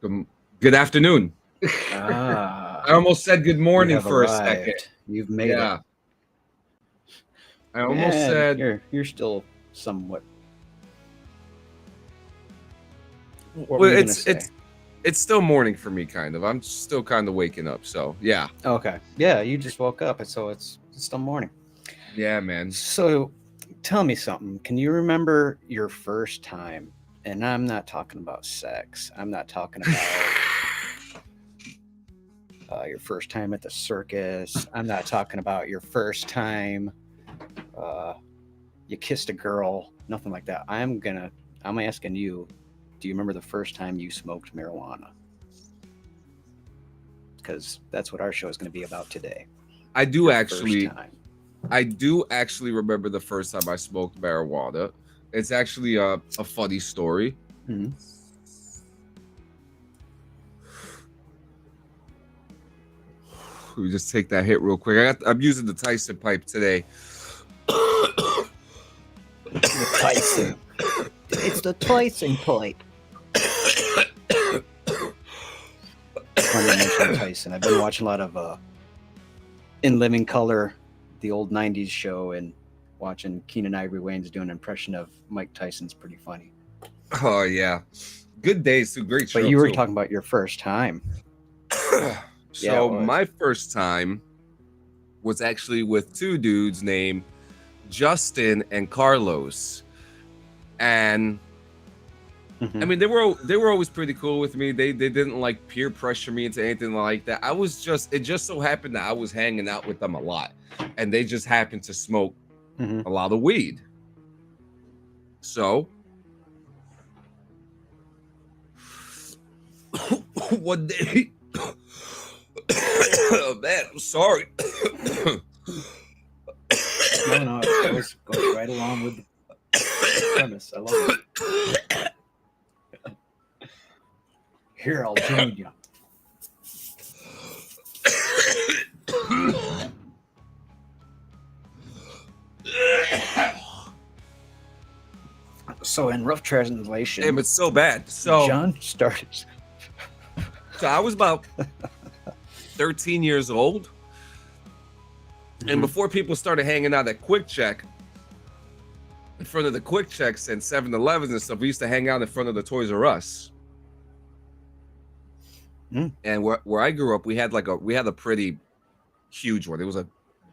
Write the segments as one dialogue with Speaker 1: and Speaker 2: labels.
Speaker 1: Good, good afternoon. I
Speaker 2: Ah,
Speaker 1: almost said good
Speaker 2: you
Speaker 1: morning
Speaker 2: have
Speaker 1: for a second.
Speaker 2: arrived. You've made it.
Speaker 1: Yeah, I almost
Speaker 2: Man,
Speaker 1: said.
Speaker 2: you're still somewhat. What were
Speaker 1: Well,
Speaker 2: you gonna
Speaker 1: it's
Speaker 2: say?
Speaker 1: it's it's still morning for me, kind of. I'm still kind of waking up. So yeah,
Speaker 2: Okay. Yeah, you just woke up, so it's still morning.
Speaker 1: yeah, man.
Speaker 2: So, tell me something. Can you remember your first time? And I'm not talking about sex. I'm not talking about your first time at the circus. I'm not talking about your first time uh, you kissed a girl. Nothing like that. I'm asking you. Do you remember the first time you smoked marijuana? Because that's what our show is going to be about today.
Speaker 1: I do
Speaker 2: Your first
Speaker 1: actually.
Speaker 2: time.
Speaker 1: I do actually remember the first time I smoked marijuana. It's actually a funny story.
Speaker 2: Mm-hmm.
Speaker 1: Let me just take that hit real quick. I'm using the Tyson pipe today.
Speaker 2: The Tyson. It's the Tyson pipe. It's funny you mentioned Tyson. I've been watching a lot of In Living Color, the old '90s show, and watching Keenan Ivory Wayans do an impression of Mike Tyson's pretty funny.
Speaker 1: Oh yeah, good days too. Great
Speaker 2: But
Speaker 1: show
Speaker 2: you were
Speaker 1: too.
Speaker 2: talking about your first time. Yeah, it
Speaker 1: So
Speaker 2: was.
Speaker 1: my first time was actually with two dudes named Justin and Carlos. And I
Speaker 2: Mm-hmm.
Speaker 1: mean they were always pretty cool with me. They didn't like peer pressure me into anything like that. It just so happened that I was hanging out with them a lot and they just happened to smoke
Speaker 2: Mm-hmm.
Speaker 1: a lot of weed. So one day oh man, I'm sorry.
Speaker 2: No, it goes right along with the premise. I love it. Here, I'll join you. So, in rough translation,
Speaker 1: Damn, it's so bad.
Speaker 2: John started.
Speaker 1: So I was about 13 years old. And
Speaker 2: Mhm.
Speaker 1: before people started hanging out at Quick Check, in front of the Quick Checks and 7-Elevens and stuff, we used to hang out in front of the Toys R Us.
Speaker 2: Mm.
Speaker 1: And where I grew up, we had a pretty huge one. It was a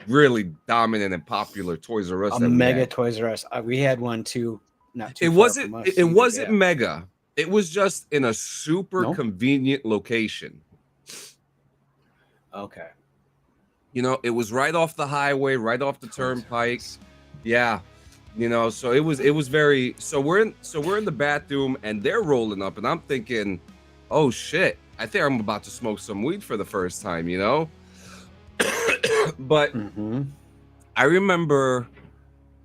Speaker 1: really dominant and popular Toys R Us
Speaker 2: A
Speaker 1: that we
Speaker 2: mega
Speaker 1: had.
Speaker 2: Toys R Us. We had one too, not too
Speaker 1: It
Speaker 2: far
Speaker 1: wasn't
Speaker 2: from us
Speaker 1: it
Speaker 2: either.
Speaker 1: wasn't
Speaker 2: Yeah.
Speaker 1: mega. It was just in a super
Speaker 2: No.
Speaker 1: convenient location.
Speaker 2: Okay.
Speaker 1: You know, it was right off the highway, right off the
Speaker 2: Toys R
Speaker 1: turnpike.
Speaker 2: Us.
Speaker 1: Yeah. You know, so it was very we're in the bathroom and they're rolling up and I'm thinking, "Oh shit. I think I'm about to smoke some weed for the first time, you know?" But
Speaker 2: Mm-hmm.
Speaker 1: I remember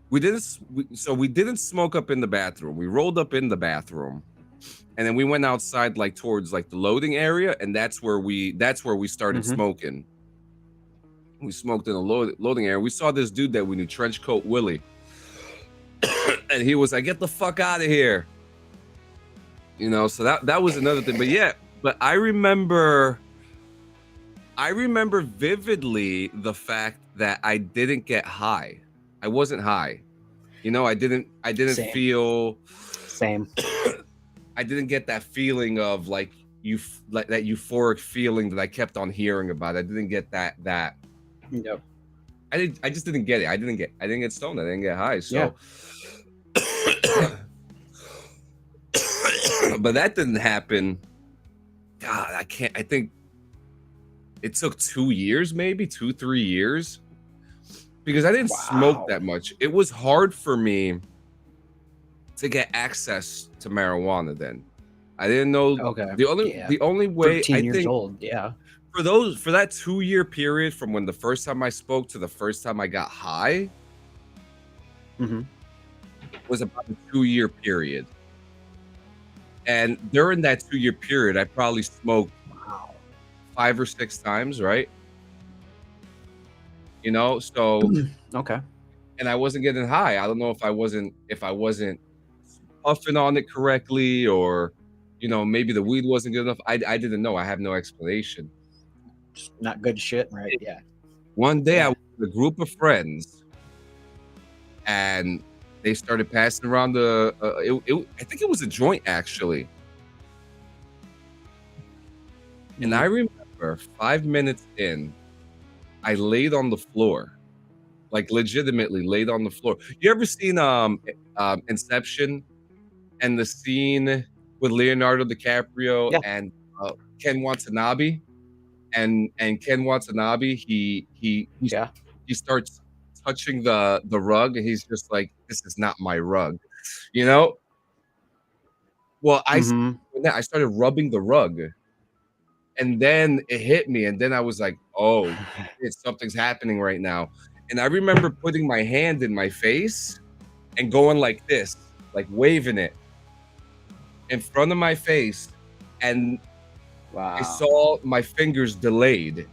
Speaker 1: we didn't smoke up in the bathroom. We rolled up in the bathroom. And then we went outside like towards like the loading area and that's where we started
Speaker 2: Mm-hmm.
Speaker 1: smoking. We smoked in the loading area. We saw this dude that we knew, Trench Coat Willie. And he was like, "Get the fuck out of here." You know, so that was another thing. But yeah, but I remember vividly the fact that I didn't get high. I wasn't high. You know, I didn't
Speaker 2: Same.
Speaker 1: feel
Speaker 2: Same.
Speaker 1: I didn't get that feeling of like like that euphoric feeling that I kept on hearing about. I didn't get that
Speaker 2: Yep.
Speaker 1: I just didn't get it. I didn't get stoned. I didn't get high.
Speaker 2: Yeah.
Speaker 1: So but that didn't happen. God, I think it took 2 years, maybe 2-3 years, because I didn't smoke
Speaker 2: Wow.
Speaker 1: that much. It was hard for me to get access to marijuana then. I didn't know
Speaker 2: Okay.
Speaker 1: the only
Speaker 2: Yeah.
Speaker 1: the only way
Speaker 2: 13
Speaker 1: I
Speaker 2: years
Speaker 1: think
Speaker 2: old. Yeah.
Speaker 1: for that 2-year period from when the first time I spoke to the first time I got high
Speaker 2: Mm-hmm.
Speaker 1: was about a 2-year period. And during that 2-year period, I probably smoked
Speaker 2: Wow.
Speaker 1: 5 or 6 times, right? You know, so
Speaker 2: Okay.
Speaker 1: and I wasn't getting high. I don't know if I wasn't puffing on it correctly or maybe the weed wasn't good enough. I didn't know. I have no explanation.
Speaker 2: Just not good shit, right? Yeah.
Speaker 1: One day I
Speaker 2: Yeah.
Speaker 1: was with a group of friends, and they started passing around I think it was a joint actually. And I remember 5 minutes in, I laid on the floor, like legitimately laid on the floor. You ever seen Inception and the scene with Leonardo DiCaprio
Speaker 2: Yeah.
Speaker 1: and Ken Watanabe? And Ken Watanabe,
Speaker 2: Yeah.
Speaker 1: he starts touching the rug, and he's just like, "This is not my rug," you know. Well,
Speaker 2: Mm-hmm.
Speaker 1: I started rubbing the rug, and then it hit me, and then I was like, "Oh, shit, something's happening right now." And I remember putting my hand in my face and going like this, like waving it in front of my face, and I
Speaker 2: Wow.
Speaker 1: saw my fingers delayed.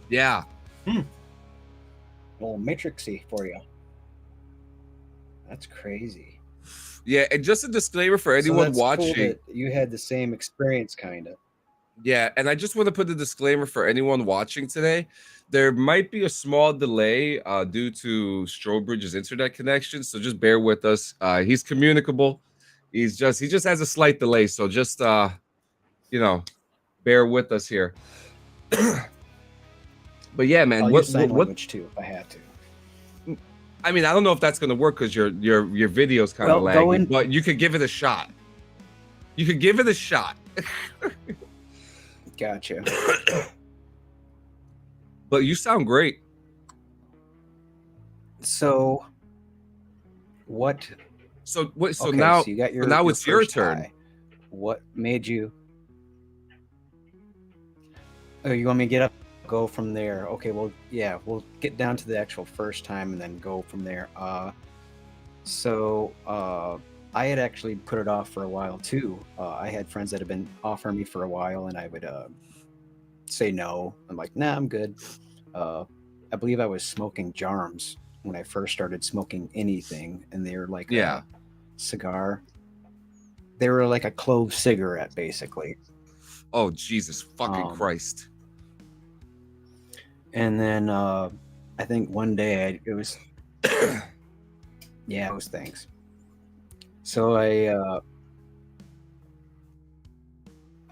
Speaker 1: Yeah.
Speaker 2: Hmm. Well, matrixy for you. That's crazy.
Speaker 1: Yeah, and just a disclaimer for
Speaker 2: So
Speaker 1: anyone
Speaker 2: that's cool
Speaker 1: watching.
Speaker 2: that you had the same experience, kind of.
Speaker 1: Yeah, and I just want to put a disclaimer for anyone watching today. There might be a small delay due to Strobridge's internet connection, so just bear with us. He's communicable. He just has a slight delay, so just bear with us here. But yeah, man,
Speaker 2: I'll use sign language too if I had to.
Speaker 1: I mean, I don't know if that's gonna work because your video's kind of
Speaker 2: Well, go
Speaker 1: laggy,
Speaker 2: in.
Speaker 1: but you could give it a shot. You could give it a shot.
Speaker 2: Gotcha.
Speaker 1: But you sound great.
Speaker 2: So, what?
Speaker 1: So what? So
Speaker 2: Okay,
Speaker 1: now,
Speaker 2: so you got
Speaker 1: now
Speaker 2: your
Speaker 1: it's your
Speaker 2: first
Speaker 1: turn.
Speaker 2: high. What made you? Oh, you want me to get up? Go from there. Okay, well, yeah, we'll get down to the actual first time and then go from there. So I had actually put it off for a while too. I had friends that had been offering me for a while, and I would say no. I'm like, nah, I'm good. I believe I was smoking Jerms when I first started smoking anything, and they were like
Speaker 1: Yeah.
Speaker 2: a cigar. They were like a clove cigarette, basically.
Speaker 1: Oh Jesus fucking
Speaker 2: Um,
Speaker 1: Christ.
Speaker 2: and then I think one day it was, yeah, it was things. So I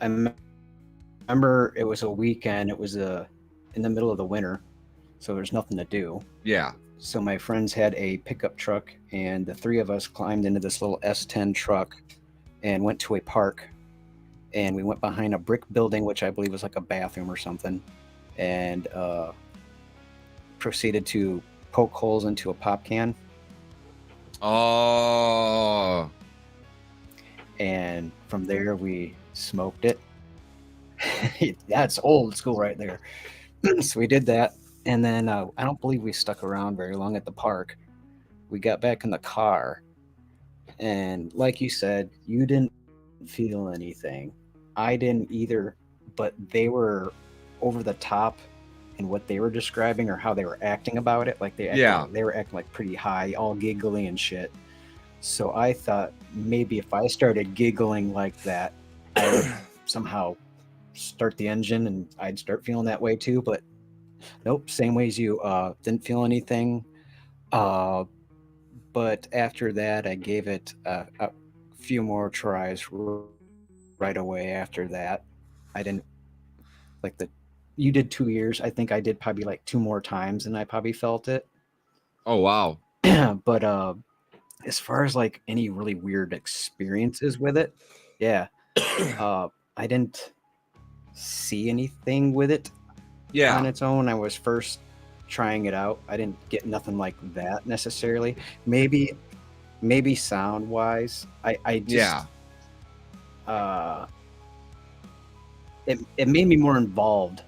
Speaker 2: remember it was a weekend. It was in the middle of the winter, so there's nothing to do.
Speaker 1: Yeah.
Speaker 2: So my friends had a pickup truck, and the three of us climbed into this little S10 truck and went to a park. And we went behind a brick building, which I believe was like a bathroom or something, and proceeded to poke holes into a pop can.
Speaker 1: Oh.
Speaker 2: And from there we smoked it. That's old school right there. So we did that, and then I don't believe we stuck around very long at the park. We got back in the car, and like you said, you didn't feel anything. I didn't either, but they were over the top in what they were describing or how they were acting about it. Like
Speaker 1: Yeah.
Speaker 2: they were acting like pretty high, all giggly and shit. So I thought maybe if I started giggling like that, I would somehow start the engine and I'd start feeling that way too. But nope, same way as you. Didn't feel anything. Uh, but after that, I gave it a few more tries right away. After that, I didn't like the. You did 2 years. I think I did probably like two more times, and I probably felt it.
Speaker 1: Oh wow.
Speaker 2: But as far as like any really weird experiences with it, yeah, I didn't see anything with it on
Speaker 1: Yeah.
Speaker 2: its own. I was first trying it out. I didn't get nothing like that necessarily. Maybe sound wise, I
Speaker 1: Yeah.
Speaker 2: just it made me more involved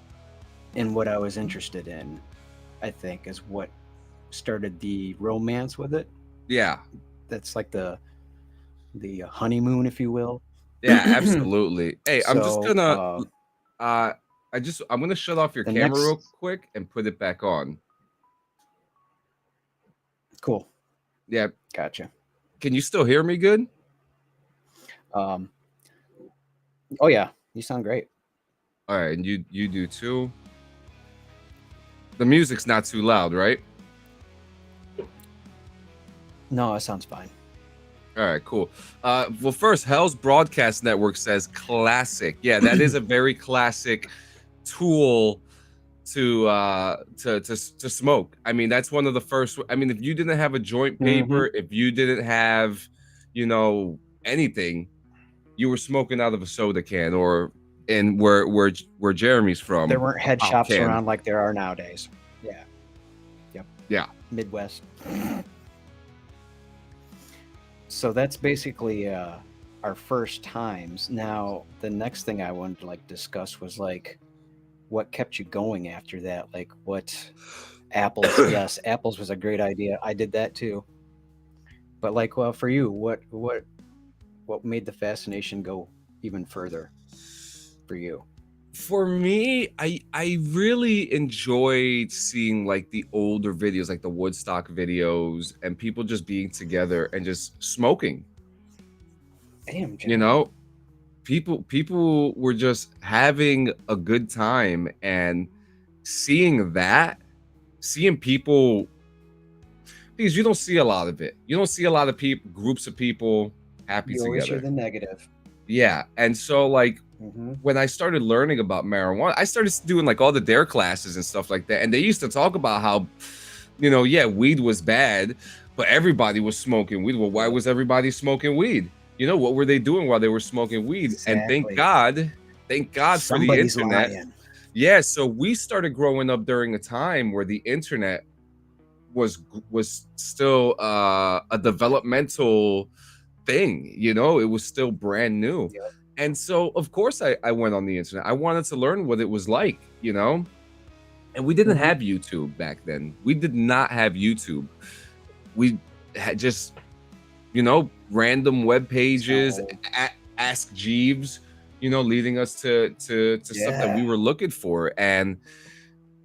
Speaker 2: in what I was interested in. I think is what started the romance with it.
Speaker 1: Yeah.
Speaker 2: That's like the honeymoon, if you will.
Speaker 1: Yeah, absolutely. Hey, I'm just
Speaker 2: So
Speaker 1: gonna uh I'm gonna shut off your
Speaker 2: the
Speaker 1: camera
Speaker 2: next
Speaker 1: real quick and put it back on.
Speaker 2: cool.
Speaker 1: Yeah.
Speaker 2: Gotcha.
Speaker 1: Can you still hear me good?
Speaker 2: Um, oh yeah, you sound great.
Speaker 1: All right, and you do too. The music's not too loud, right?
Speaker 2: No, it sounds fine.
Speaker 1: All right, cool. Well, first, Hell's Broadcast Network says classic. Yeah, that is a very classic tool to smoke. I mean, that's one of the first. I mean, if you didn't have a joint
Speaker 2: Mm-hmm.
Speaker 1: paper, if you didn't have, anything, you were smoking out of a soda can or in where Jeremy's
Speaker 2: There
Speaker 1: from,
Speaker 2: weren't
Speaker 1: a
Speaker 2: head
Speaker 1: pop
Speaker 2: shops
Speaker 1: can.
Speaker 2: around like there are nowadays. Yeah. Yep.
Speaker 1: Yeah.
Speaker 2: Midwest. So that's basically our first times. Now, the next thing I wanted to like discuss was like what kept you going after that? Like what apples? Yes, apples was a great idea. I did that too. But like, well, for you, what made the fascination go even further for you?
Speaker 1: For me, I really enjoyed seeing like the older videos, like the Woodstock videos, and people just being together and just smoking.
Speaker 2: Damn,
Speaker 1: You
Speaker 2: Jerm.
Speaker 1: know, people were just having a good time, and seeing that, seeing people, because you don't see a lot of it. You don't see a lot of people, groups of people happy
Speaker 2: You always hear
Speaker 1: together.
Speaker 2: the negative.
Speaker 1: Yeah, and so like
Speaker 2: Mm-hmm.
Speaker 1: when I started learning about marijuana, I started doing like all the dare classes and stuff like that. And they used to talk about how, yeah, weed was bad, but everybody was smoking weed. Well, why
Speaker 2: Yep.
Speaker 1: was everybody smoking weed? What were they doing while they were smoking weed? And
Speaker 2: Exactly.
Speaker 1: thank God for the
Speaker 2: Somebody's
Speaker 1: internet.
Speaker 2: lying.
Speaker 1: Yeah, so we started growing up during a time where the internet was still a developmental thing. It was still brand new.
Speaker 2: Yep.
Speaker 1: And so of course I went on the internet. I wanted to learn what it was like. And we didn't
Speaker 2: Mm-hmm.
Speaker 1: have YouTube back then. We did not have YouTube. We had just random web pages,
Speaker 2: So
Speaker 1: ask Jeeves, leading us to stuff that we
Speaker 2: yeah.
Speaker 1: were looking for. And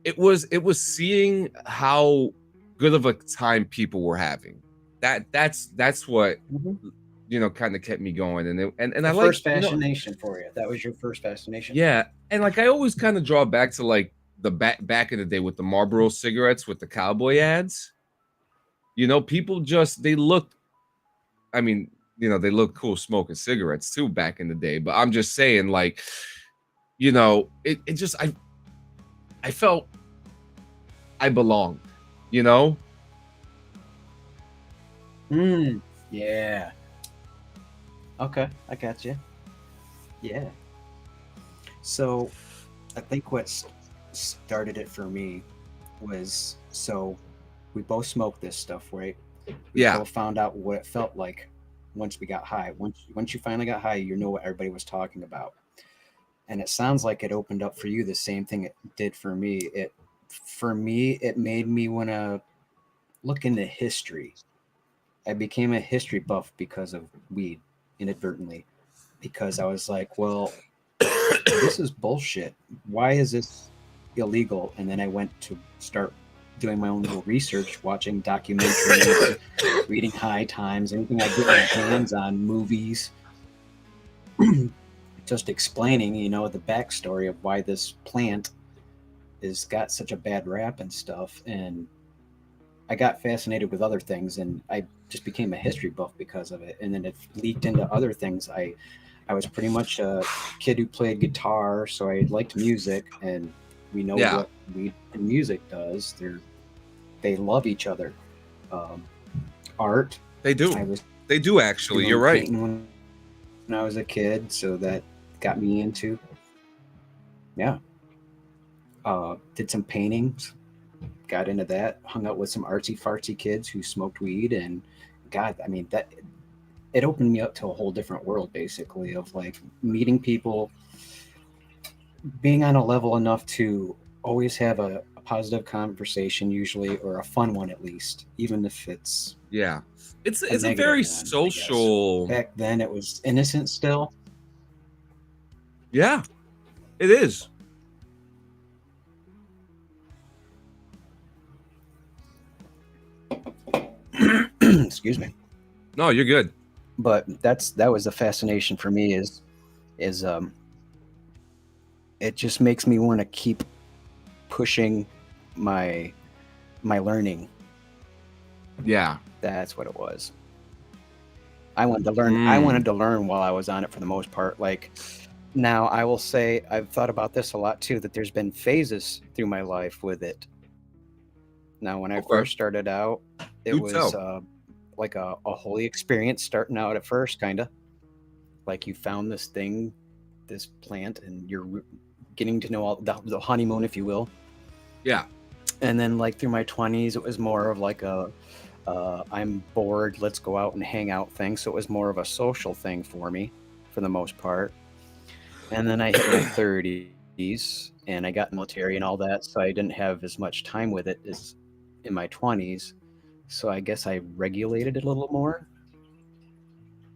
Speaker 1: it was seeing how good of a time people were having. That's what
Speaker 2: Mm-hmm.
Speaker 1: kind of kept me going. And I
Speaker 2: The
Speaker 1: like
Speaker 2: first fascination for you. That was your first fascination.
Speaker 1: yeah, and like I always kind of draw back to like the back in the day with the Marlboro cigarettes with the cowboy ads. People just they looked. I mean, they look cool smoking cigarettes too back in the day. But I'm just saying, like, it just I felt I belonged. You know?
Speaker 2: Mm. Yeah. Okay, I got you. Yeah. So I think started it for me was so we both smoked this stuff, right? We
Speaker 1: Yeah,
Speaker 2: both found out what it felt like once we got high. Once you finally got high, you know what everybody was talking about. And it sounds like it opened up for you the same thing it did for me. It made me want to look into history. I became a history buff because of weed inadvertently because I was like, well, this is bullshit. Why is this illegal? And then I went to start doing my own little research, watching documentaries, reading High Times, anything I get my hands on, movies, just explaining, the backstory of why this plant is got such a bad rap and stuff. And I got fascinated with other things, and I just became a history buff because of it. And then it leaked into other things. I was pretty much a kid who played guitar, so I liked music, and we know
Speaker 1: yeah,
Speaker 2: what weed and music does. They love each other. Um, art.
Speaker 1: they do.
Speaker 2: I was
Speaker 1: They do actually. You're
Speaker 2: doing
Speaker 1: right.
Speaker 2: painting when I was a kid, so that got me into yeah. Did some paintings, got into that, hung out with some artsy fartsy kids who smoked weed, and God, I mean that it opened me up to a whole different world, basically, of like meeting people, being on a level enough to always have a positive conversation, usually, or a fun one at least, even if it's
Speaker 1: Yeah. It's
Speaker 2: a
Speaker 1: it's a
Speaker 2: negative
Speaker 1: very
Speaker 2: one, I guess.
Speaker 1: social.
Speaker 2: Back then, it was innocent still.
Speaker 1: Yeah, it is.
Speaker 2: Excuse me.
Speaker 1: No, you're good.
Speaker 2: But that was the fascination for me is it just makes me want to keep pushing my learning.
Speaker 1: Yeah.
Speaker 2: That's what it was. I wanted to learn. I wanted to learn while I was on it for the most part. Like now, I will say I've thought about this a lot too. That there's been phases through my life with it. Now, when I
Speaker 1: Okay.
Speaker 2: first started out, it
Speaker 1: Do
Speaker 2: was
Speaker 1: tell.
Speaker 2: like a holy experience. Starting out at first, kind of like you found this thing, this plant, and you're getting to know all the honeymoon, if you will.
Speaker 1: Yeah.
Speaker 2: And then, like through my 20s, it was more of like a I'm bored, let's go out and hang out thing. So it was more of a social thing for me, for the most part. And then I hit my 30s and I got military and all that, so I didn't have as much time with it as in my 20s. So I guess I regulated it a little more.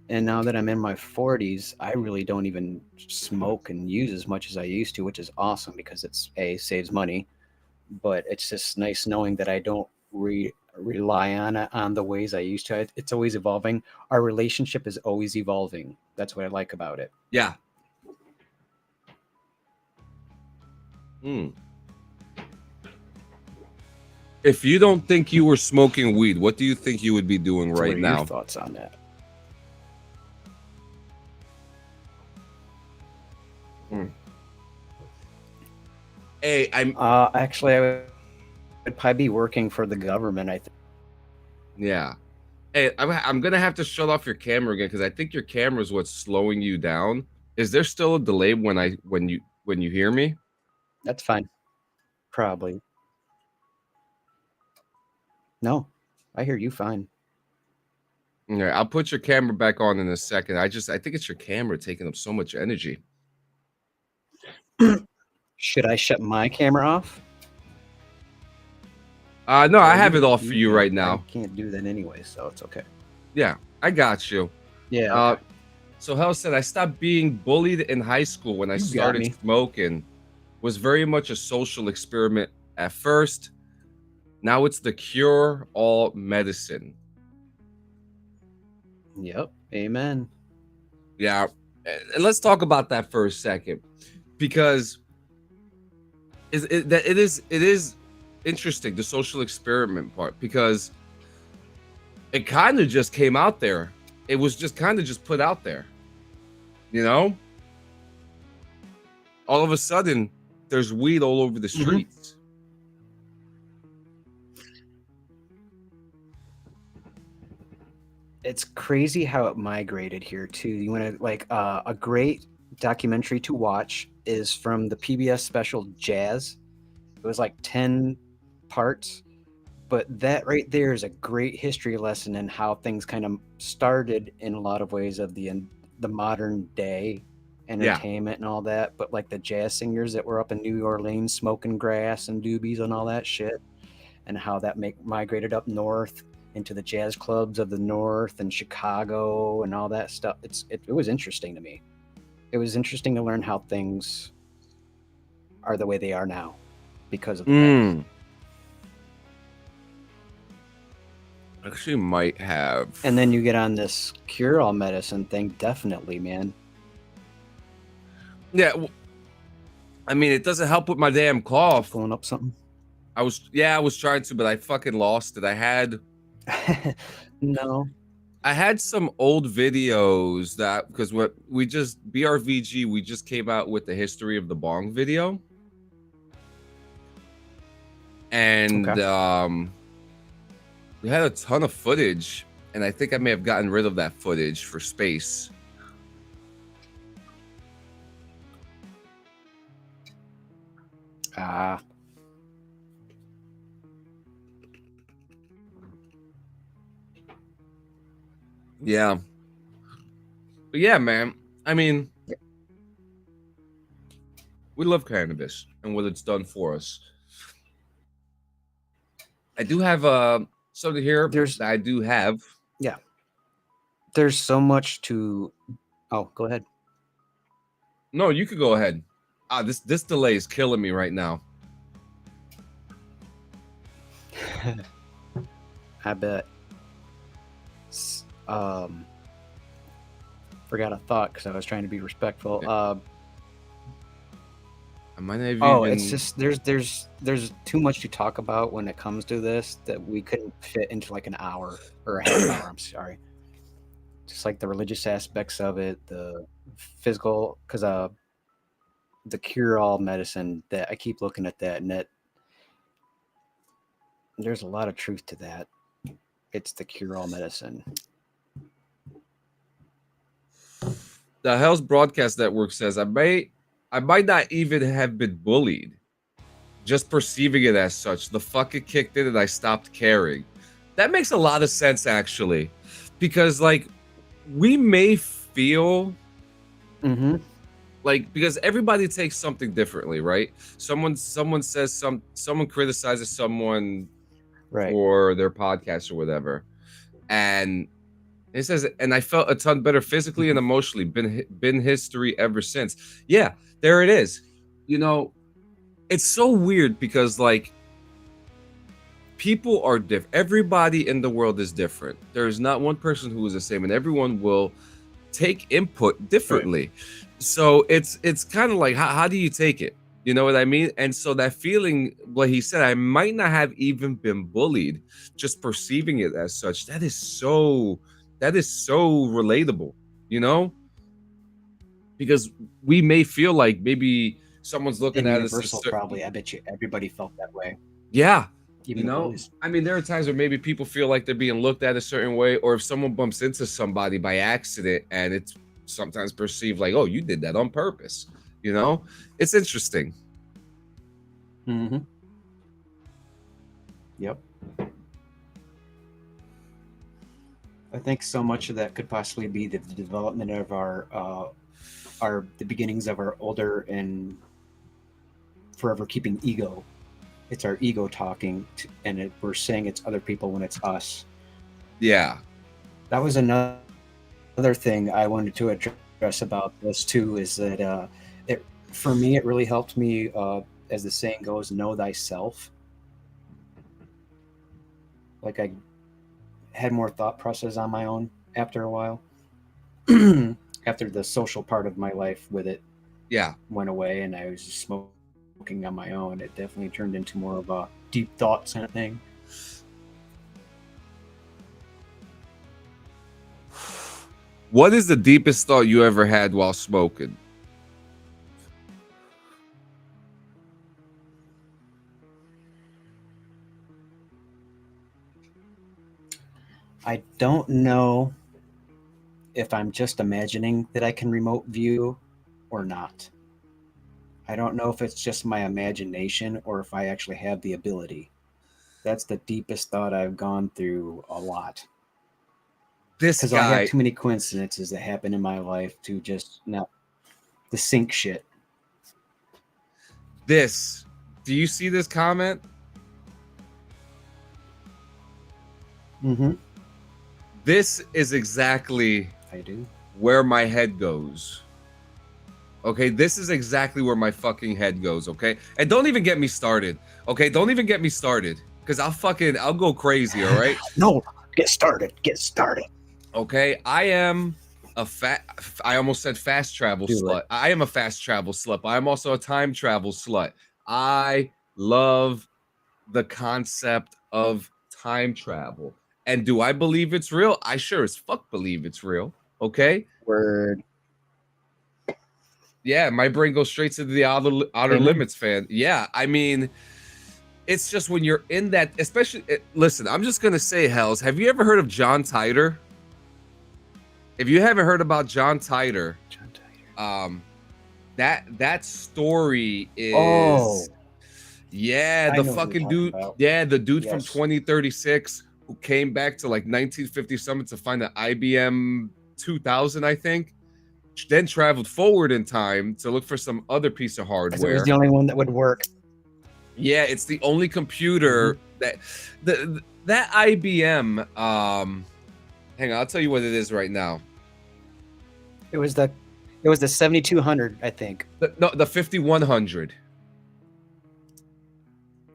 Speaker 2: And now that I'm in my 40s, I really don't even smoke and use as much as I used to, which is awesome because it's a saves money, but it's just nice knowing that I don't rely on it on the ways I used to. It's always evolving. Our relationship is always evolving. That's what I like about it.
Speaker 1: Yeah. Mm. If you don't think you were smoking weed, what do you think you would be doing
Speaker 2: So
Speaker 1: right
Speaker 2: what are your
Speaker 1: now?
Speaker 2: thoughts on that?
Speaker 1: Mm. Hey, I'm
Speaker 2: Actually, I would probably be working for the government. I think.
Speaker 1: yeah. Hey, I'm gonna have to shut off your camera again because I think your camera is what's slowing you down. Is there still a delay when you hear me?
Speaker 2: That's fine. Probably. No, I hear you fine.
Speaker 1: Yeah, I'll put your camera back on in a second. I think it's your camera taking up so much energy.
Speaker 2: Should I shut my camera off?
Speaker 1: No, I
Speaker 2: Well,
Speaker 1: have it
Speaker 2: you
Speaker 1: off for
Speaker 2: you
Speaker 1: you
Speaker 2: can.
Speaker 1: right
Speaker 2: I
Speaker 1: now.
Speaker 2: can't do that anyway, so it's okay.
Speaker 1: Yeah, I got you.
Speaker 2: Yeah,
Speaker 1: Uh,
Speaker 2: okay.
Speaker 1: so Hell said I stopped being bullied in high school when I
Speaker 2: You got
Speaker 1: started
Speaker 2: me.
Speaker 1: smoking. Was very much a social experiment at first. Now it's the cure all medicine.
Speaker 2: Yep. Amen.
Speaker 1: Yeah, and let's talk about that for a second because it is interesting, the social experiment part, because it kind of just came out there. It was just kind of just put out there, you know. All of a sudden, there's weed all over the streets.
Speaker 2: It's crazy how it migrated here too. You want to like a great documentary to watch is from the PBS special Jazz. It was like 10 parts, but that right there is a great history lesson in how things kind of started in a lot of ways of the modern day
Speaker 1: Yeah,
Speaker 2: entertainment and all that. But like the jazz singers that were up in New Orleans smoking grass and doobies and all that shit, and how that migrated up north into the jazz clubs of the north and Chicago and all that stuff. It was interesting to me. It was interesting to learn how things are the way they are now because of the past.
Speaker 1: actually might have.
Speaker 2: And then you get on this cure-all medicine thing, definitely, man.
Speaker 1: Yeah, I mean, it doesn't help with my damn cough.
Speaker 2: Pulling up something.
Speaker 1: I was trying to, but I fucking lost it.
Speaker 2: No.
Speaker 1: I had some old videos that because what we just BRVG we just came out with the history of the bong video, and
Speaker 2: Okay.
Speaker 1: we had a ton of footage, and I think I may have gotten rid of that footage for space.
Speaker 2: Ah.
Speaker 1: Yeah, but yeah, man. I mean, we love cannabis and what it's done for us. I do have something here that I do have.
Speaker 2: Yeah. There's so much to. Oh, go ahead.
Speaker 1: No, you could go ahead. This delay is killing me right now.
Speaker 2: I bet. Forgot a thought because I was trying to be respectful.
Speaker 1: I might have
Speaker 2: Oh,
Speaker 1: even.
Speaker 2: it's just there's too much to talk about when it comes to this that we couldn't fit into like an hour or a half hour. I'm sorry. Just like the religious aspects of it, the physical, because the cure-all medicine that I keep looking at that, and that there's a lot of truth to that. It's the cure-all medicine.
Speaker 1: The Hell's Broadcast Network says I might not even have been bullied, just perceiving it as such. The fuck it kicked in and I stopped caring. That makes a lot of sense actually, because like we may feel
Speaker 2: Mm-hmm.
Speaker 1: like, because everybody takes something differently, right? Someone says someone criticizes someone
Speaker 2: Right.
Speaker 1: for their podcast or whatever, and it says, and I felt a ton better physically and emotionally. Been history ever since. Yeah, there it is. You know, it's so weird because like people are different. Everybody in the world is different. There is not one person who is the same, and everyone will take input differently. Right. So it's kind of like how do you take it? You know what I mean? And so that feeling, what he said, I might not have even been bullied, just perceiving it as such. That is so relatable, you know? Because we may feel like maybe someone's looking
Speaker 2: And
Speaker 1: at us
Speaker 2: universal, probably. I bet you everybody felt that way.
Speaker 1: yeah.
Speaker 2: Even
Speaker 1: You
Speaker 2: the
Speaker 1: know,
Speaker 2: bullies.
Speaker 1: I mean, there are times where maybe people feel like they're being looked at a certain way, or if someone bumps into somebody by accident and it's sometimes perceived like, oh, you did that on purpose. You know, it's interesting.
Speaker 2: Mm-hmm. Yep. I think so much of that could possibly be the development of the beginnings of our older and forever keeping ego. It's our ego talking, we're saying it's other people when it's us.
Speaker 1: Yeah.
Speaker 2: That was another thing I wanted to address about this too. Is that for me, it really helped me, as the saying goes, know thyself. Like I had more thought process on my own after a while. After the social part of my life with it went away and I was just smoking on my own, it definitely turned into more of a deep thoughts kind of thing.
Speaker 1: What is the deepest thought you ever had while smoking?
Speaker 2: I don't know if I'm just imagining that I can remote view or not. I don't know if it's just my imagination or if I actually have the ability. That's the deepest thought I've gone through a lot. Because I have too many coincidences that happen in my life to just not the sync shit.
Speaker 1: Do you see this comment?
Speaker 2: Mm-hmm.
Speaker 1: This is exactly
Speaker 2: I do.
Speaker 1: Where my head goes. Okay, this is exactly where my fucking head goes, okay? And don't even get me started, okay? Don't even get me started, because I'll go crazy, all right?
Speaker 2: No, get started.
Speaker 1: Okay, I am I almost said fast travel slut. I am a fast travel slut, but I'm also a time travel slut. I love the concept of time travel. And do I believe it's real? I sure as fuck believe it's real, okay?
Speaker 2: Word.
Speaker 1: Yeah, my brain goes straight to the outer limits fan. Yeah, I mean, it's just when you're in that, especially, listen, I'm just going to say, Hells, have you ever heard of John Titor? If you haven't heard about John Titor, that story is, yeah, the fucking dude, yeah, the dude from 2036 who came back to like 1950 something to find an IBM 2000, I think. Then traveled forward in time to look for some other piece of hardware.
Speaker 2: It was the only one that would work.
Speaker 1: Yeah, it's the only computer that that IBM. Hang on, I'll tell you what it is right now.
Speaker 2: It was the 7200, I think.
Speaker 1: The 5100.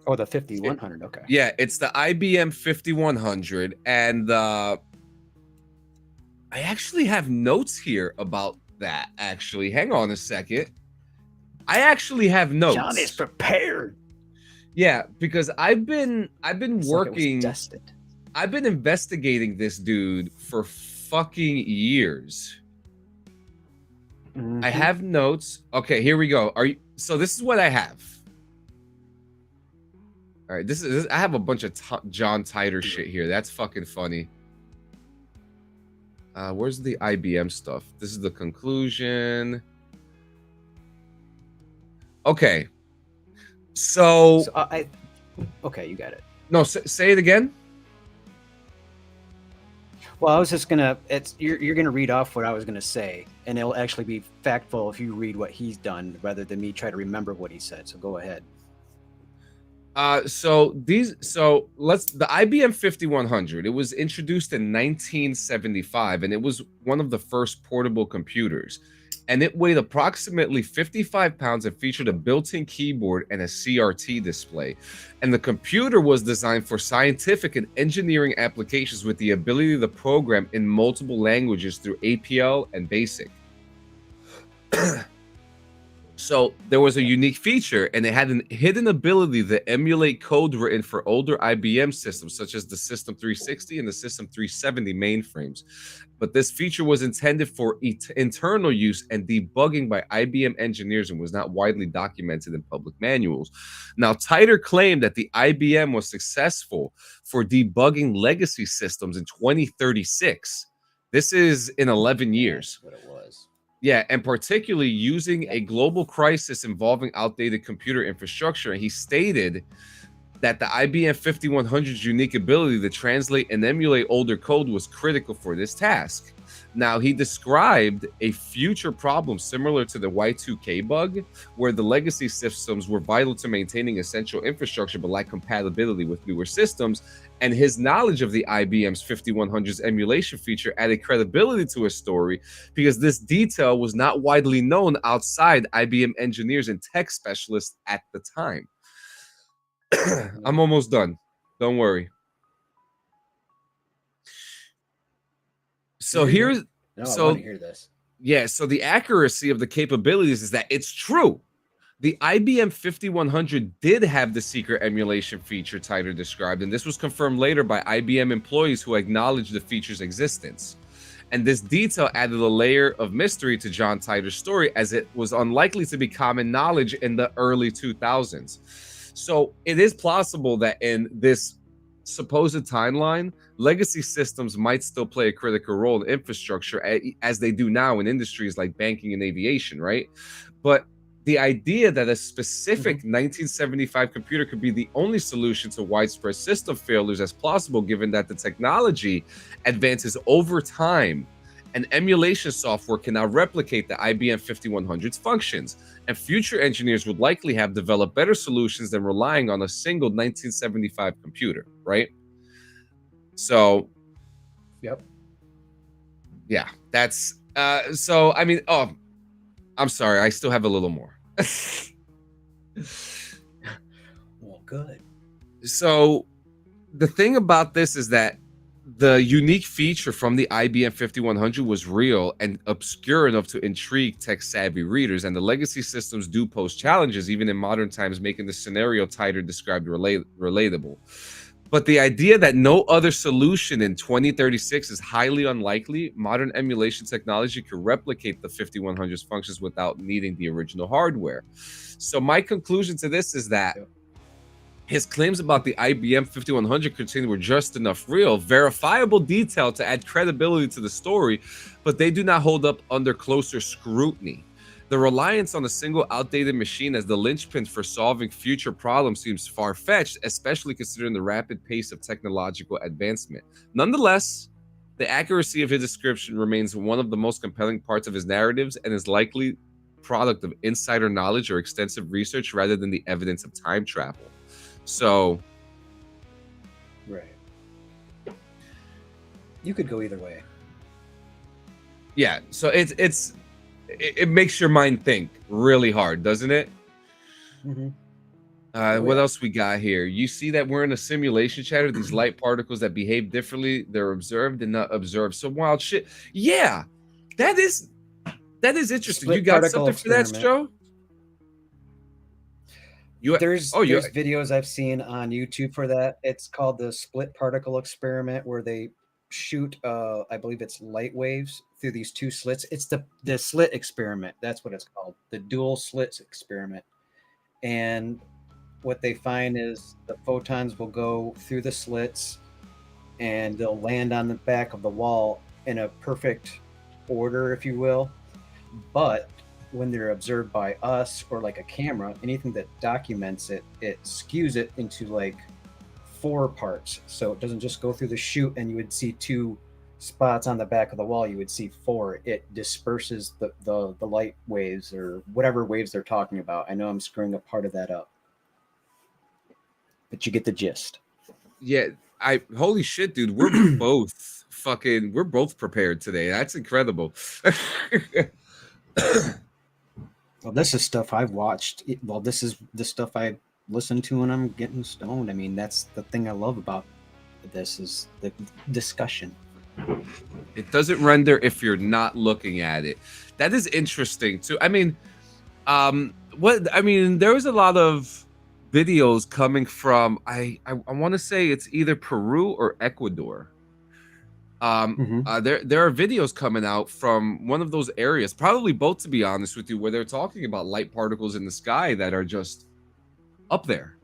Speaker 2: Oh, the 5100. Okay.
Speaker 1: Yeah, it's the IBM 5100, and I actually have notes here about that. Actually, hang on a second. I actually have
Speaker 2: John is
Speaker 1: notes.
Speaker 2: prepared.
Speaker 1: Yeah, because I've been
Speaker 2: It's like it was
Speaker 1: working.
Speaker 2: destined.
Speaker 1: I've been investigating this dude for fucking years. I have notes. Okay, here we go. Are you? So this is what I have. All right, this is. I have a bunch of John Titor shit here. That's fucking funny. Where's the IBM stuff? This is the conclusion. Okay. So
Speaker 2: okay, you got it.
Speaker 1: No, say it again.
Speaker 2: Well, I was just gonna. You're gonna read off what I was gonna say, and it'll actually be factful if you read what he's done rather than me try to remember what he said. So go ahead.
Speaker 1: So the IBM 5100. It was introduced in 1975, and it was one of the first portable computers. And it weighed approximately 55 pounds and featured a built-in keyboard and a CRT display. And the computer was designed for scientific and engineering applications with the ability to program in multiple languages through APL and BASIC. So there was a unique feature, and it had a hidden ability to emulate code written for older IBM systems, such as the System 360 and the System 370 mainframes. But this feature was intended for internal use and debugging by IBM engineers and was not widely documented in public manuals. Now, Titor claimed that the IBM was successful for debugging legacy systems in 2036. This is in 11 years.
Speaker 2: That's what it was.
Speaker 1: Yeah, and particularly using a global crisis involving outdated computer infrastructure. And he stated that the IBM 5100's unique ability to translate and emulate older code was critical for this task. Now, he described a future problem similar to the Y2K bug, where the legacy systems were vital to maintaining essential infrastructure but lacked compatibility with newer systems. And his knowledge of the IBM's 5100's emulation feature added credibility to his story because this detail was not widely known outside IBM engineers and tech specialists at the time. I'm almost done. Don't worry. So here's
Speaker 2: I want to hear this.
Speaker 1: Yeah, so the accuracy of the capabilities is that it's true. The IBM 5100 did have the secret emulation feature Titor described, and this was confirmed later by IBM employees who acknowledged the feature's existence. And this detail added a layer of mystery to John Titor's story, as it was unlikely to be common knowledge in the early 2000s. So it is plausible that in this supposed timeline, legacy systems might still play a critical role in infrastructure as they do now in industries like banking and aviation, right? But the idea that a specific 1975 computer could be the only solution to widespread system failures is plausible, given that the technology advances over time and emulation software can now replicate the IBM 5100's functions. And future engineers would likely have developed better solutions than relying on a single 1975 computer, right? So,
Speaker 2: yep.
Speaker 1: Yeah, that's so I mean, oh, I'm sorry, I still have a little more.
Speaker 2: Well, good.
Speaker 1: So the thing about this is that the unique feature from the IBM 5100 was real and obscure enough to intrigue tech-savvy readers, and the legacy systems do pose challenges even in modern times, making the scenario Titor described relatable. But the idea that no other solution in 2036 is highly unlikely. Modern emulation technology could replicate the 5100's functions without needing the original hardware. So my conclusion to this is that his claims about the IBM 5100 container were just enough real, verifiable detail to add credibility to the story, but they do not hold up under closer scrutiny. The reliance on a single outdated machine as the linchpin for solving future problems seems far-fetched, especially considering the rapid pace of technological advancement. Nonetheless, the accuracy of his description remains one of the most compelling parts of his narratives and is likely product of insider knowledge or extensive research rather than the evidence of time travel. So,
Speaker 2: right. You could go either way.
Speaker 1: Yeah, so it makes your mind think really hard, doesn't it? What else we got here? You see that we're in a simulation chatter. These light particles that behave differently, they're observed and not observed. Some wild shit. Yeah, that is interesting. You
Speaker 2: Split
Speaker 1: got
Speaker 2: particle
Speaker 1: something for that,
Speaker 2: experiment.
Speaker 1: Joe?
Speaker 2: There's
Speaker 1: Oh, you
Speaker 2: videos I've seen on YouTube for that. It's called the split particle experiment, where they shoot I believe it's light waves through these two slits. It's the slit experiment. That's what it's called. The dual slits experiment. And what they find is the photons will go through the slits and they'll land on the back of the wall in a perfect order, if you will. But when they're observed by us or like a camera, anything that documents it, it skews it into like 4 parts. So it doesn't just go through the chute and you would see 2 spots on the back of the wall. You would see 4. It disperses the light waves or whatever waves they're talking about. I know I'm screwing a part of that up, but you get the gist.
Speaker 1: yeah. Holy shit, dude. We're both prepared today. That's incredible.
Speaker 2: Well, this is stuff I've watched. Well, this is the stuff I listen to when I'm getting stoned. I mean, that's the thing I love about this is the discussion.
Speaker 1: It doesn't render if you're not looking at it. That is interesting too. I mean, there was a lot of videos coming from I want to say it's either Peru or Ecuador. There are videos coming out from one of those areas, probably both to be honest with you, where they're talking about light particles in the sky that are just up there,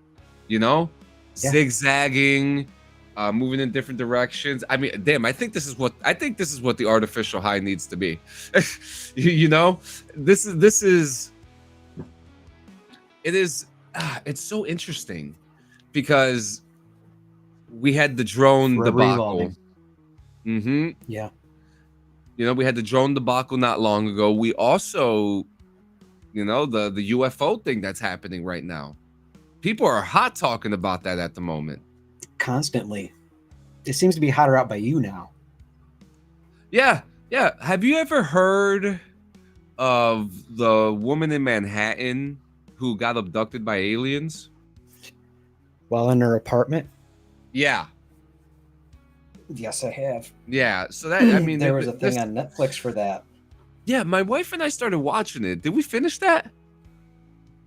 Speaker 2: Yeah.
Speaker 1: zigzagging, moving in different directions. I mean, damn, I think this is what the artificial high needs to be. This is it's so interesting because we had the drone
Speaker 2: Forever
Speaker 1: debacle.
Speaker 2: evolving. Yeah.
Speaker 1: We had the drone debacle not long ago. We also, the UFO thing that's happening right now. People are hot talking about that at the moment.
Speaker 2: Constantly. It seems to be hotter out by you now.
Speaker 1: Yeah. Have you ever heard of the woman in Manhattan who got abducted by aliens?
Speaker 2: While in her apartment?
Speaker 1: Yeah.
Speaker 2: Yes, I have.
Speaker 1: Yeah. So that, I mean,
Speaker 2: there was a thing on Netflix for that.
Speaker 1: Yeah, my wife and I started watching it. Did we finish that?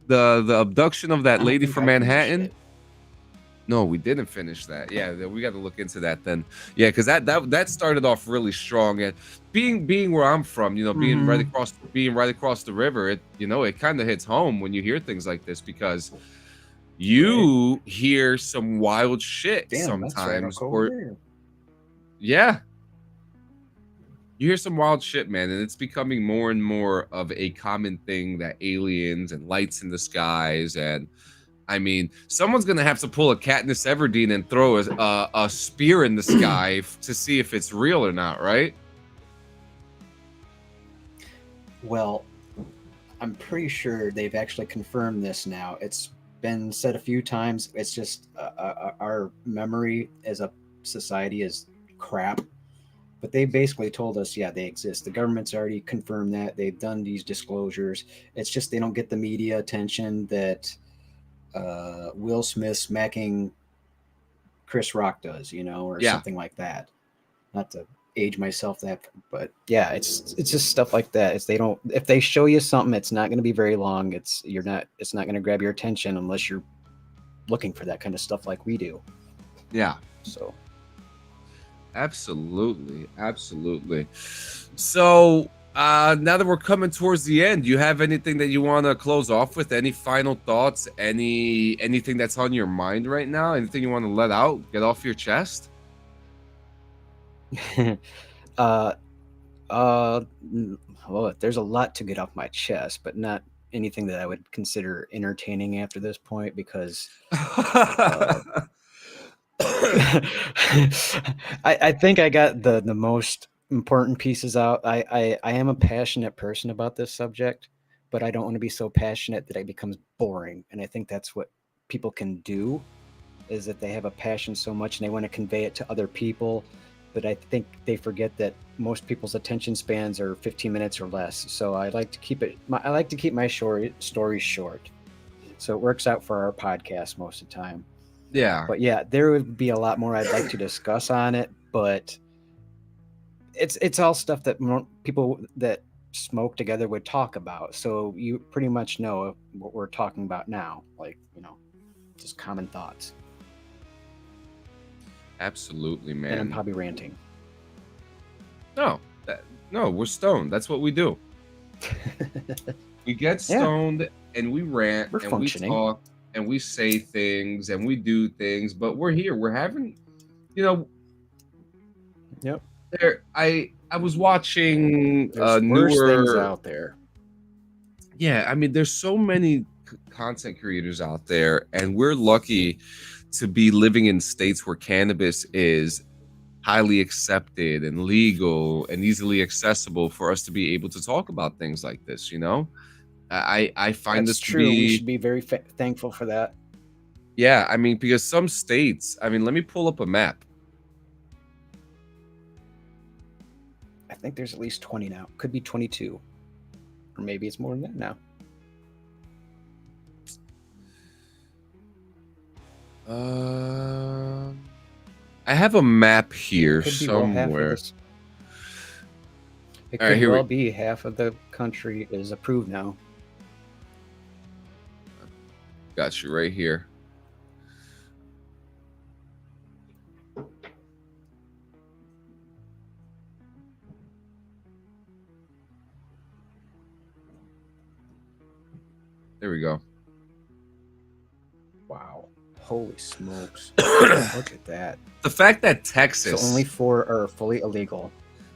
Speaker 1: The abduction of that lady from Manhattan? No, we didn't finish that. Yeah, we got to look into that then. Yeah, because that started off really strong. And being where I'm from, being right across the river, it kind of hits home when you hear things like this because you hear some wild shit sometimes. Yeah. You hear some wild shit, man, and it's becoming more and more of a common thing that aliens and lights in the skies, and I mean, someone's gonna have to pull a Katniss Everdeen and throw a spear in the sky to see if it's real or not, right?
Speaker 2: Well, I'm pretty sure they've actually confirmed this now. It's been said a few times. It's just our memory as a society is crap. But they basically told us, yeah, they exist. The government's already confirmed that. They've done these disclosures. It's just they don't get the media attention that Will Smith smacking Chris Rock does, or something like that. Not to age myself that, but yeah, it's just stuff like that. If they show you something, it's not going to be very long. It's not going to grab your attention unless you're looking for that kind of stuff like we do.
Speaker 1: Yeah.
Speaker 2: So.
Speaker 1: Absolutely. So now that we're coming towards the end, do you have anything that you want to close off with? Any final thoughts? Anything that's on your mind right now? Anything you want to let out? Get off your chest?
Speaker 2: Well, there's a lot to get off my chest, but not anything that I would consider entertaining after this point because I think I got the most important pieces out. I am a passionate person about this subject, but I don't want to be so passionate that it becomes boring. And I think that's what people can do, is that they have a passion so much and they want to convey it to other people. But I think they forget that most people's attention spans are 15 minutes or less. So I like to keep my stories short. So it works out for our podcast most of the time.
Speaker 1: Yeah,
Speaker 2: But yeah, there would be a lot more I'd like to discuss on it, but it's all stuff that people that smoke together would talk about. So you pretty much know what we're talking about now, like, just common thoughts.
Speaker 1: absolutely,
Speaker 2: And I'm
Speaker 1: man.
Speaker 2: probably ranting.
Speaker 1: No, no, we're stoned. That's what we do. We get
Speaker 2: Yeah,
Speaker 1: stoned and we rant
Speaker 2: we're
Speaker 1: and we
Speaker 2: functioning.
Speaker 1: talk and we say things and we do things, but we're here. We're having, you know,
Speaker 2: Yep.
Speaker 1: I was watching
Speaker 2: There's worse things
Speaker 1: newer.
Speaker 2: out there.
Speaker 1: Yeah, I mean, there's so many content creators out there, and we're lucky to be living in states where cannabis is highly accepted and legal and easily accessible for us to be able to talk about things like this. I find
Speaker 2: That's
Speaker 1: this to
Speaker 2: true. We
Speaker 1: be,
Speaker 2: should be very thankful for that.
Speaker 1: yeah, I mean, because some states, I mean, let me pull up a map.
Speaker 2: I think there's at least 20 now. Could be 22. Or maybe it's more than that now.
Speaker 1: I have a map here
Speaker 2: Could be well half of
Speaker 1: somewhere.
Speaker 2: this. It
Speaker 1: All right,
Speaker 2: could
Speaker 1: here
Speaker 2: well
Speaker 1: we
Speaker 2: be half of the country is approved now.
Speaker 1: got you right here. There we go.
Speaker 2: Wow. Holy smokes. Look at that.
Speaker 1: The fact that Texas,
Speaker 2: So only 4 are fully illegal.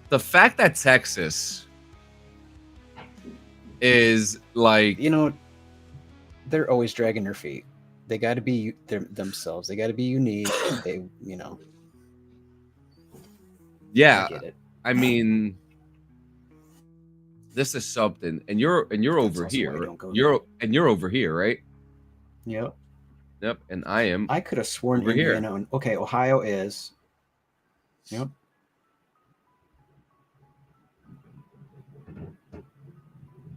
Speaker 1: the fact that Texas is like,
Speaker 2: They're always dragging their feet. They got to be themselves. They got to be unique. They,
Speaker 1: yeah,
Speaker 2: I get it.
Speaker 1: I mean, this is something, and you're
Speaker 2: That's
Speaker 1: over
Speaker 2: also why I
Speaker 1: here.
Speaker 2: don't go there.
Speaker 1: You're over here, right?
Speaker 2: Yep.
Speaker 1: Yep, and I am.
Speaker 2: I could have sworn
Speaker 1: Over here.
Speaker 2: Indiana. Okay, Ohio is. Yep.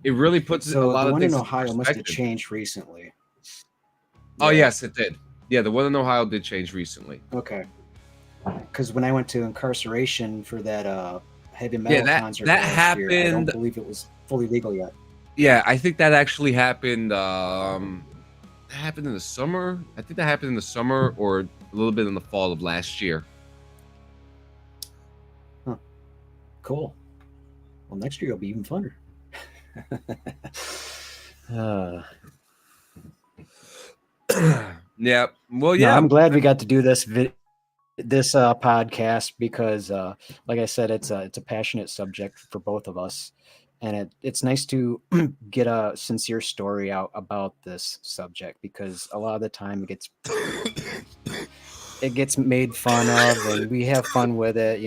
Speaker 1: It really puts a
Speaker 2: So
Speaker 1: lot
Speaker 2: the
Speaker 1: of
Speaker 2: one
Speaker 1: things
Speaker 2: in
Speaker 1: into
Speaker 2: Ohio must have
Speaker 1: perspective.
Speaker 2: changed recently.
Speaker 1: Oh
Speaker 2: Yeah.
Speaker 1: yes, it did. Yeah, the one in Ohio did change recently.
Speaker 2: Okay. Because when I went to incarceration for that heavy metal
Speaker 1: Yeah,
Speaker 2: concert
Speaker 1: that
Speaker 2: last year, I don't
Speaker 1: happened.
Speaker 2: believe it was fully legal yet.
Speaker 1: Yeah, I think that actually happened. That happened in the summer. I think that happened in the summer or a little bit in the fall of last year.
Speaker 2: Huh. Cool. Well, next year it'll be even funner.
Speaker 1: Yeah. Well,
Speaker 2: No,
Speaker 1: yeah.
Speaker 2: I'm glad we got to do this podcast because, like I said, it's a passionate subject for both of us, and it's nice to get a sincere story out about this subject because a lot of the time it gets made fun of and we have fun with it,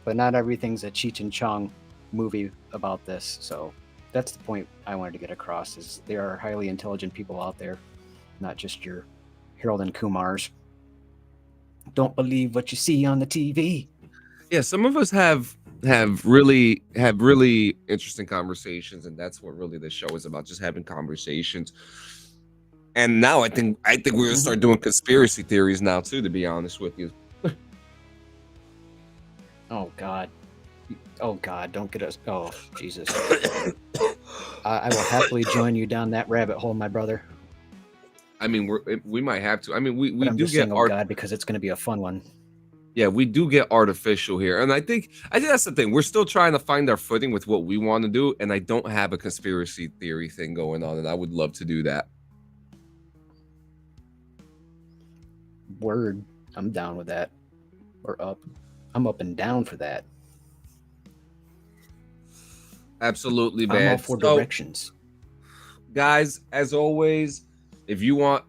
Speaker 2: but not everything's a Cheech and Chong movie about this. So that's the point I wanted to get across: is there are highly intelligent people out there, not just your Harold and Kumars. Don't believe what you see on the TV.
Speaker 1: Yeah, some of us have really interesting conversations, and that's what really this show is about, just having conversations. And now I think we're gonna start doing conspiracy theories now too, to be honest with you.
Speaker 2: Oh God, don't get us. Oh Jesus. I will happily join you down that rabbit hole, my brother.
Speaker 1: I mean, we might have to. I mean, we
Speaker 2: But I'm
Speaker 1: do
Speaker 2: just
Speaker 1: get
Speaker 2: saying, oh God, because it's going to be a fun one.
Speaker 1: Yeah, we do get artificial here, and I think that's the thing. We're still trying to find our footing with what we want to do, and I don't have a conspiracy theory thing going on, and I would love to do that.
Speaker 2: Word, I'm down with that. I'm up and down for that.
Speaker 1: Absolutely, man.
Speaker 2: I'm all for directions.
Speaker 1: Guys, as always, if you want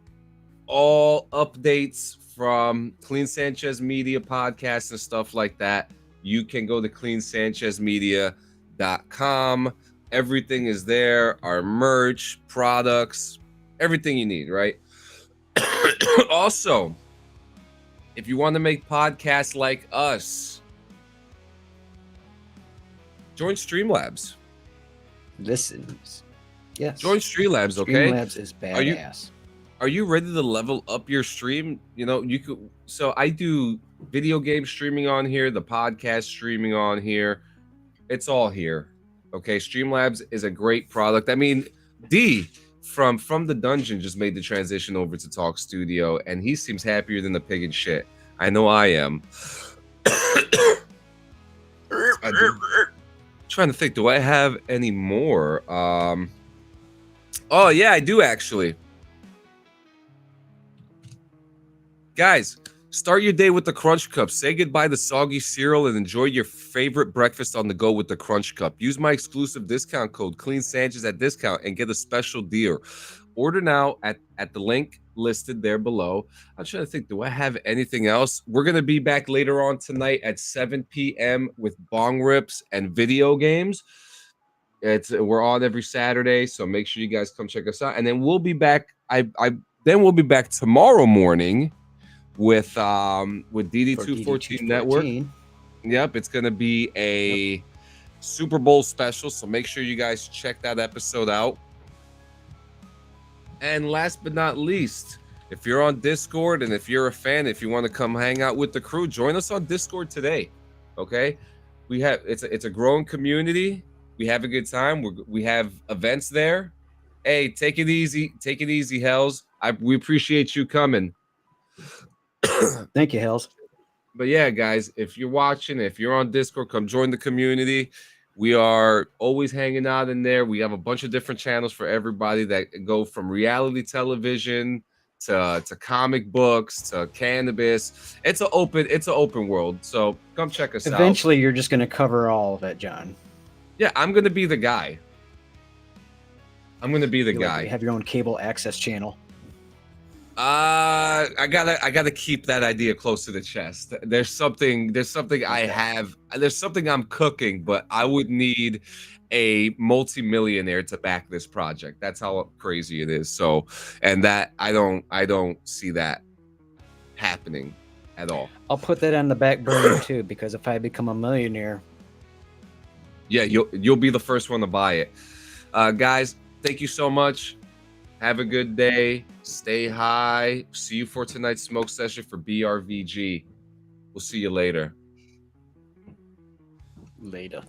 Speaker 1: all updates from Clean Sanchez Media podcasts and stuff like that, you can go to cleansanchezmedia.com. Everything is there, our merch, products, everything you need, right? Also, if you want to make podcasts like us, join Streamlabs.
Speaker 2: Listens. Yes.
Speaker 1: Join Streamlabs, okay?
Speaker 2: Streamlabs is badass.
Speaker 1: are you ready to level up your stream? You know, you could. So I do video game streaming on here, the podcast streaming on here. It's all here. Okay, Streamlabs is a great product. I mean, D from the dungeon just made the transition over to Talk Studio, and he seems happier than the pig in shit. I know I am. Trying to think, do I have any more? Oh yeah, I do actually. Guys, start your day with the Crunch Cup. Say goodbye to soggy cereal and enjoy your favorite breakfast on the go with the Crunch Cup. Use my exclusive discount code Clean Sanchez at discount and get a special deal. Order now at the link listed there below. I'm trying to think, do I have anything else? We're going to be back later on tonight at 7 p.m. with bong rips and video games. We're on every Saturday, so make sure you guys come check us out. And then we'll be back. Then we'll be back tomorrow morning with DD214 Network. Yep, it's gonna be a Super Bowl special, so make sure you guys check that episode out. And last but not least, if you're on Discord and if you're a fan, if you want to come hang out with the crew, join us on Discord today. Okay, it's a growing community. We have a good time. We have events there. Hey, take it easy, Hells. We appreciate you coming.
Speaker 2: Thank you, Hells.
Speaker 1: But yeah, guys, if you're watching, if you're on Discord, come join the community. We are always hanging out in there. We have a bunch of different channels for everybody that go from reality television to comic books to cannabis. It's an open world. So come check us out.
Speaker 2: Eventually, you're just going to cover all of it, John.
Speaker 1: Yeah, I'm going to be the guy.
Speaker 2: You have your own cable access channel.
Speaker 1: I gotta keep that idea close to the chest. There's something there's something I'm cooking, but I would need a multimillionaire to back this project. That's how crazy it is. So, and that I don't see that happening at all.
Speaker 2: I'll put that on the back burner too, because if I become a millionaire,
Speaker 1: yeah, you'll be the first one to buy it. Guys, thank you so much. Have a good day. Stay high. See you for tonight's smoke session for BRVG. We'll see you later.
Speaker 2: Later.